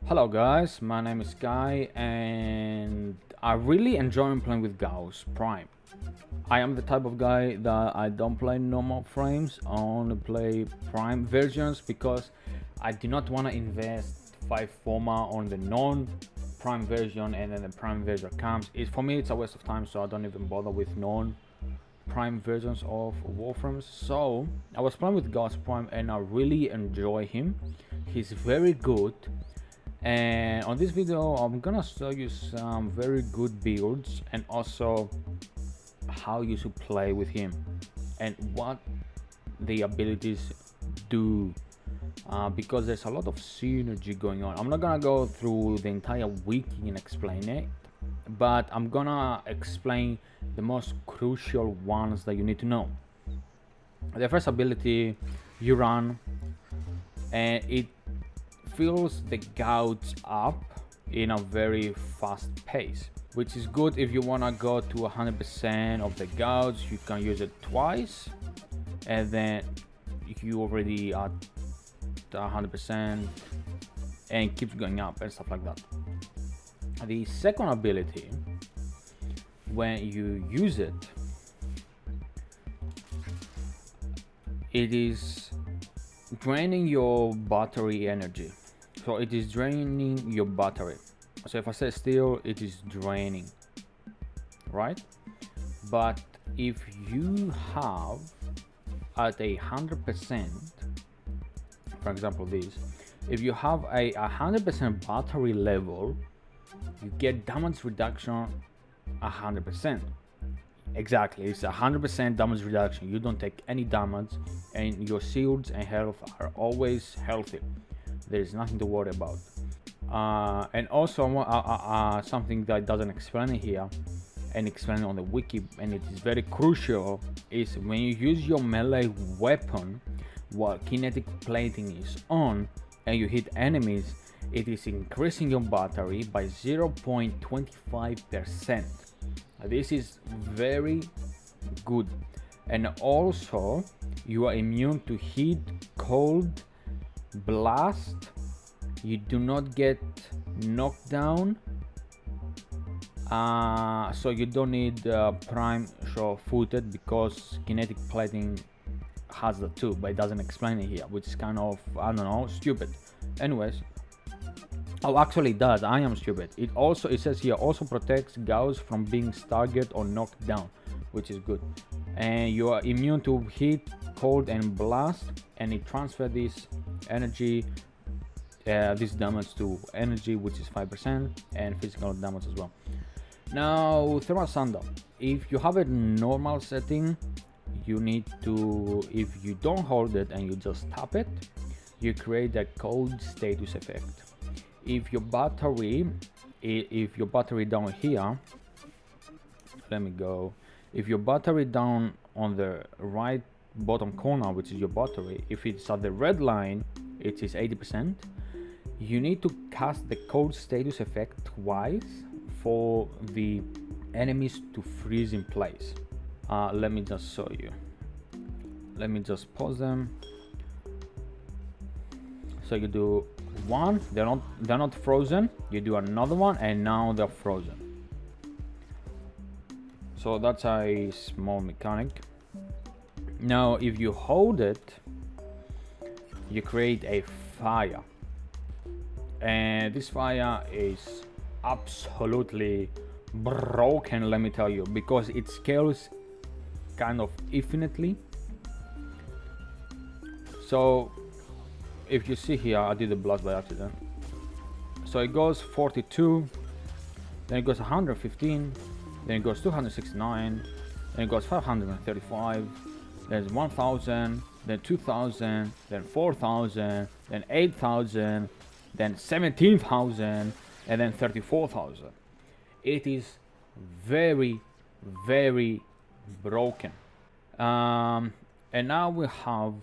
Hello guys, my name is Guy and I really enjoy playing with Gauss Prime. I am the type of guy that I don't play normal frames, I only play Prime versions because I do not want to invest 5 FOMA on the non-Prime version and then the Prime version comes. For me it's a waste of time, so I don't even bother with non-Prime versions of Warframes. So I was playing with Gauss Prime and I really enjoy him. He's very good. And on this video I'm gonna show you some very good builds and also how you should play with him and what the abilities do, because there's a lot of synergy going on. I'm not gonna go through the entire wiki and explain it, but I'm gonna explain the most crucial ones that you need to know. The first ability, you run and it fills the gouts up in a very fast pace, which is good if you want to go to 100% of the gouts. You can use it twice and then you already are 100% and keeps going up and stuff like that. The second ability, when you use it, it is draining your battery energy. So it is draining your battery. So if I say still, it is draining, right? But if you have at 100%, for example this, if you have a 100% battery level, you get damage reduction 100%. Exactly, it's 100% damage reduction. You don't take any damage and your shields and health are always healthy. There's nothing to worry about. And also something that doesn't explain it here and explain it on the wiki, and it is very crucial, is when you use your melee weapon while kinetic plating is on and you hit enemies, it is increasing your battery by 0.25%. This is very good. And also you are immune to heat, cold, blast. You do not get knocked down, so you don't need prime sure-footed because kinetic plating has that too, but it doesn't explain it here, which is kind of, I don't know, stupid. Anyways, oh, actually it does. I am stupid. It says here also protects Gauss from being staggered or knocked down, which is good. And you are immune to heat, cold and blast, and it transfers this energy, this damage to energy, which is 5%, and physical damage as well. Now Thermal Sander, if you have a normal setting, you need to, if you don't hold it and you just tap it, you create a cold status effect. If your battery down here, let me go, if your battery down on the right bottom corner, which is your battery, if it's at the red line, it is 80%. You need to cast the cold status effect twice for the enemies to freeze in place. Let me just show you. Let me just pause them. So you do one, they're not frozen. You do another one and now they're frozen. So that's a small mechanic. Now if you hold it, you create a fire, and this fire is absolutely broken, let me tell you, because it scales kind of infinitely. So if you see here, I did the blast by accident. So it goes 42, then it goes 115, then it goes 269, then it goes 535, then 1000, then 2000, then 4000, then 8000, then 17,000, and then 34,000. It is very, very broken. And now we have,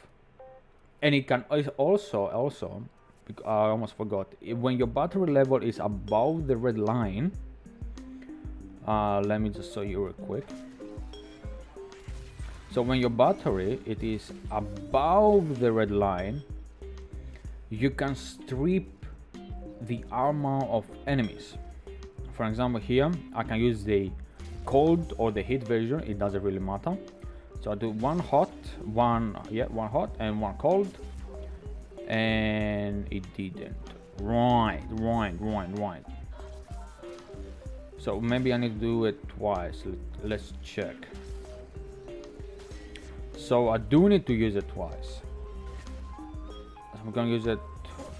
and it can also I almost forgot, when your battery level is above the red line, let me just show you real quick. So when your battery it is above the red line, you can strip the armor of enemies. For example, here I can use the cold or the heat version, it doesn't really matter. So I do one hot, one hot and one cold, and it didn't. Right. So maybe I need to do it twice. Let's check. So I do need to use it twice. I'm gonna use it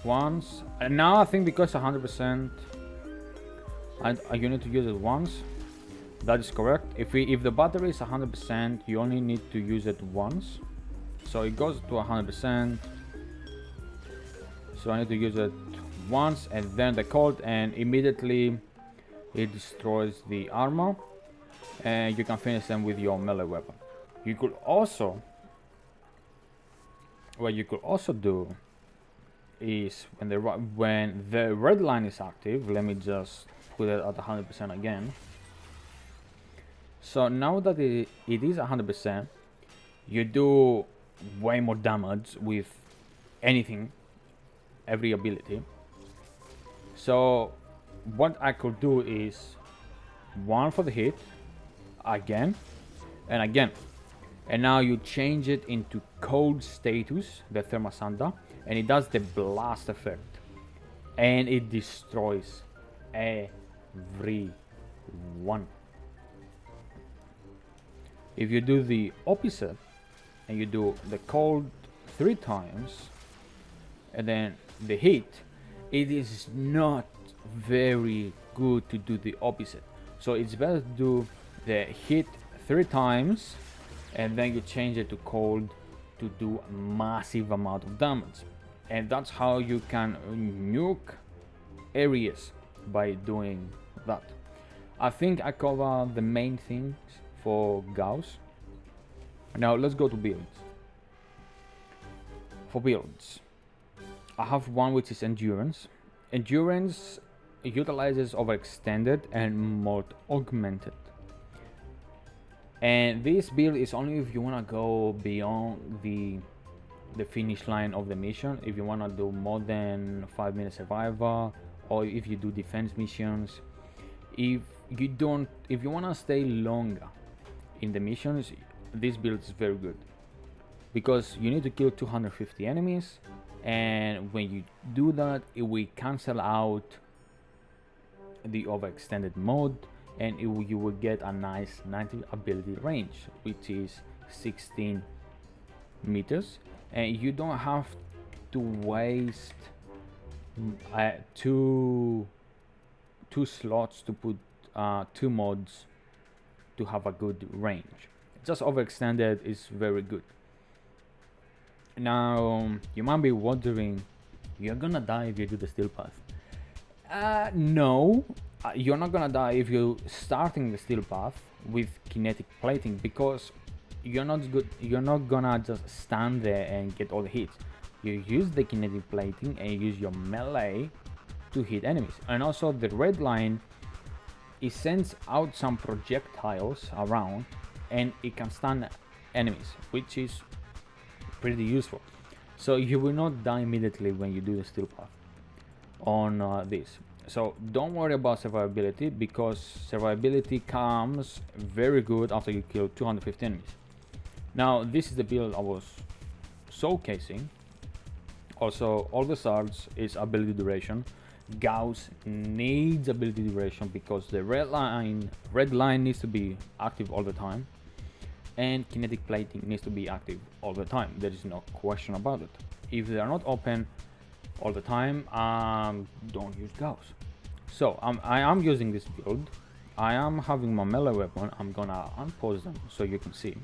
once, and now I think because 100%, you need to use it once. That is correct. If the battery is 100%, you only need to use it once. So it goes to 100%. So I need to use it once, and then the cold, and immediately it destroys the armor, and you can finish them with your melee weapon. You could also, what you could also do is when the red line is active. Let me just put it at 100% again. So now that it is 100%, you do way more damage with anything, every ability. So what I could do is one for the hit, again and again, and now you change it into cold status, the Thermasanda, and it does the blast effect, and it destroys everyone. If you do the opposite and you do the cold 3 times and then the heat, it is not very good to do the opposite. So it's better to do the heat 3 times and then you change it to cold to do a massive amount of damage. And that's how you can nuke areas, by doing that. I think I cover the main things for Gauss. Now let's go to builds. For builds, I have one which is endurance. Endurance utilizes overextended and mod augmented. And this build is only if you want to go beyond the finish line of the mission. If you want to do more than 5-minute survivor, or if you do defense missions. If you want to stay longer in the missions, this build is very good, because you need to kill 250 enemies, and when you do that, it will cancel out the overextended mode, and you will get a nice 90 ability range, which is 16 meters, and you don't have to waste two slots to put 2 mods to have a good range. Just overextended is very good. Now you might be wondering, you're gonna die if you do the steel path. No, you're not gonna die if you're starting the steel path with kinetic plating, because you're not gonna just stand there and get all the hits. You use the kinetic plating and you use your melee to hit enemies. And also the red line, it sends out some projectiles around and it can stun enemies, which is pretty useful. So you will not die immediately when you do the steel path on this. So don't worry about survivability, because survivability comes very good after you kill 250 enemies. Now this is the build I was showcasing. Also, all the shards is ability duration. Gauss needs ability duration because the red line needs to be active all the time, and kinetic plating needs to be active all the time. There is no question about it. If they are not open all the time, don't use Gauss. So I am using this build. I am having my melee weapon. I'm gonna unpause them so you can see.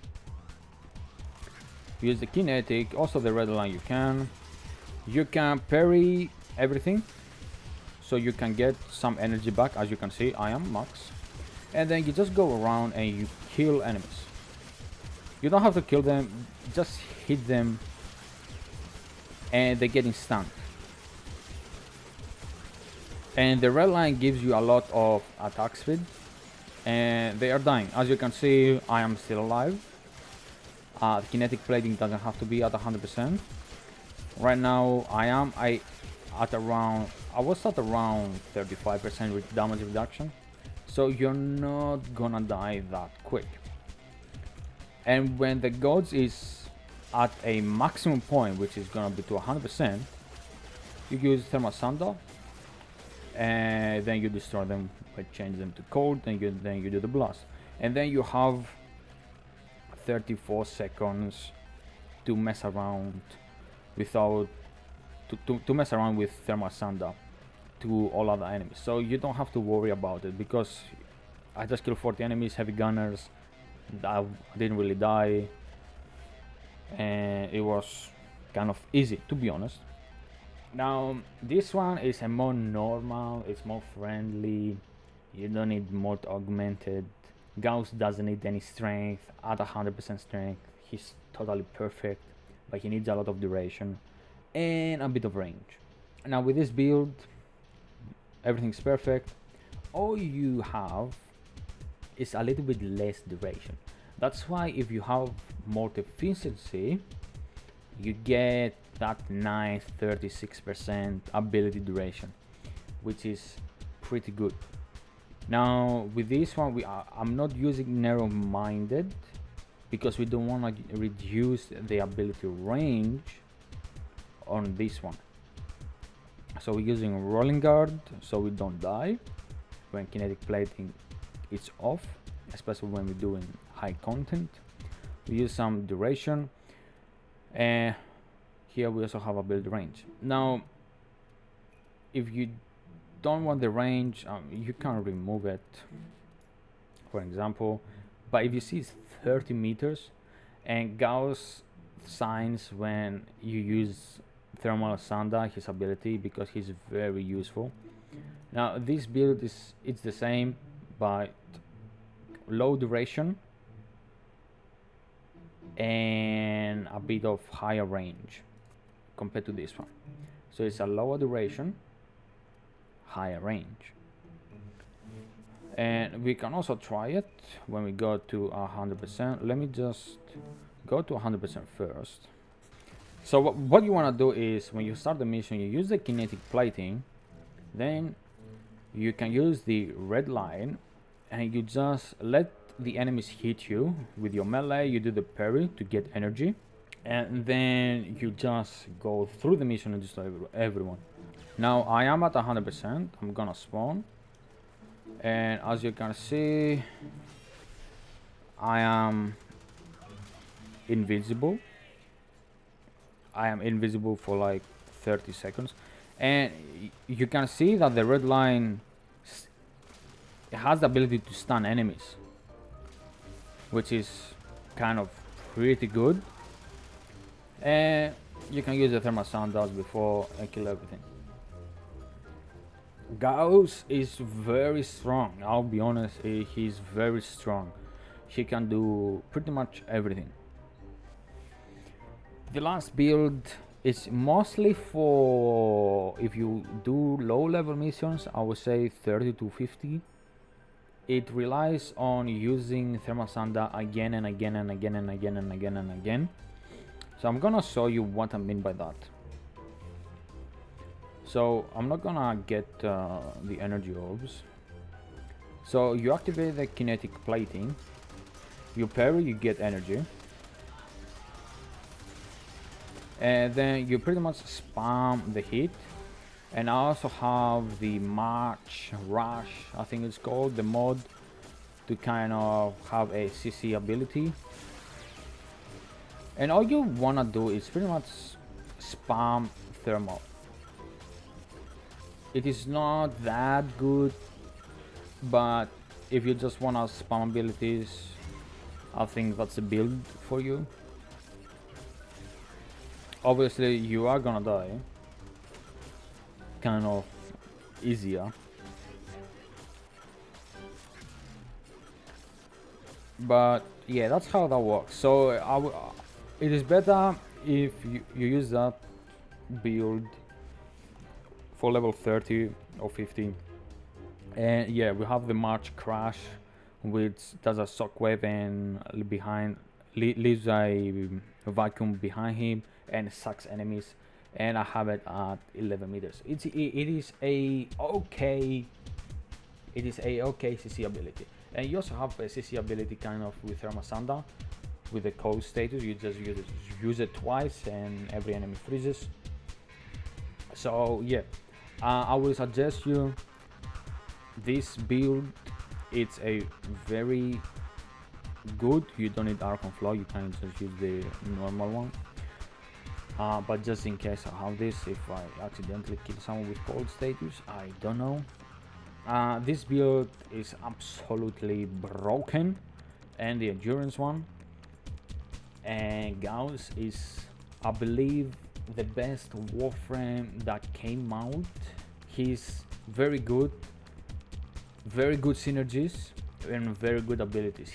Use the kinetic, also the red line. You can parry everything, so you can get some energy back. As you can see, I am max. And then you just go around and you kill enemies. You don't have to kill them, just hit them and they're getting stunned. And the red line gives you a lot of attack speed, and they are dying. As you can see, I am still alive. The kinetic plating doesn't have to be at 100%. Right now I am at around I was at around 35% damage reduction, so you're not gonna die that quick. And when the gods is at a maximum point, which is gonna be to 100%, you use Thermal Sandal, and then you destroy them by changing them to cold, then you do the blast, and then you have 34 seconds to mess around without to mess around with Thermal Sandal to all other enemies. So you don't have to worry about it, because I just killed 40 enemies, heavy gunners. I didn't really die, and it was kind of easy, to be honest. Now this one is a more normal, it's more friendly. You don't need more augmented. Gauss doesn't need any strength. At 100% strength, he's totally perfect, but he needs a lot of duration and a bit of range. Now with this build, everything's perfect. All you have is a little bit less duration. That's why if you have more efficiency, you get that nice 36% ability duration, which is pretty good. Now with this one, I'm not using narrow-minded because we don't want to reduce the ability range on this one. So we're using rolling guard so we don't die when kinetic plating is off, especially when we're doing high content. We use some duration, and here we also have a build range. Now if you don't want the range, you can remove it, for example. But if you see it's 30 meters, and Gauss signs when you use Thermal Sandal, his ability, because he's very useful. Now this build it's the same, but low duration and a bit of higher range compared to this one. So it's a lower duration, higher range. And we can also try it when we go to 100%. Let me just go to 100% first. So what you want to do is, when you start the mission, you use the kinetic plating, then you can use the red line, and you just let the enemies hit you with your melee. You do the parry to get energy, and then you just go through the mission and destroy everyone. Now I am at 100%. I'm gonna spawn, and as you can see, I am invisible. I am invisible for like 30 seconds, and you can see that the red line has the ability to stun enemies, which is kind of pretty good. And you can use the Thermal Sandals before and kill everything. Gauss is very strong. I'll be honest, he's very strong. He can do pretty much everything. The last build is mostly for if you do low level missions. I would say 30 to 50. It relies on using Thermal Sandal again and again and again and again and again and again. So I'm gonna show you what I mean by that. So I'm not gonna get the energy orbs. So you activate the kinetic plating, you parry, you get energy, and then you pretty much spam the hit. And I also have the March Rush, I think it's called, the mod, to kind of have a CC ability. And all you wanna do is pretty much spam thermal. It is not that good, but if you just wanna spam abilities, I think that's a build for you. Obviously you are gonna die, kind of easier, but yeah, that's how that works. So it is better if you use that build for level 30 or 50. And yeah, we have the March Crash, which does a shockwave and leaves a vacuum behind him and sucks enemies. and I have it at 11 meters. It is a okay. It is a okay CC ability, and you also have a CC ability kind of with Thermasanda, with the cold status. You just use it twice, and every enemy freezes. So yeah, I will suggest you this build. It's a very good. You don't need Archon Flow. You can just use the normal one. But just in case I have this, if I accidentally kill someone with cold status, I don't know. This build is absolutely broken, and the endurance one. And Gauss is, I believe, the best Warframe that came out. He's very good synergies and very good abilities.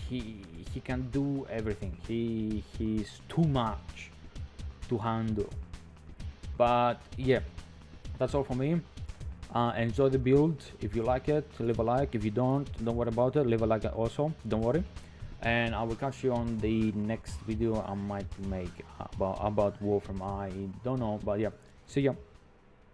He can do everything. He's too much to handle. But yeah, that's all for me. Enjoy the build. If you like it, leave a like. If you don't worry about it, leave a like also, don't worry. And I will catch you on the next video I might make about Warframe. I don't know, but yeah, see ya.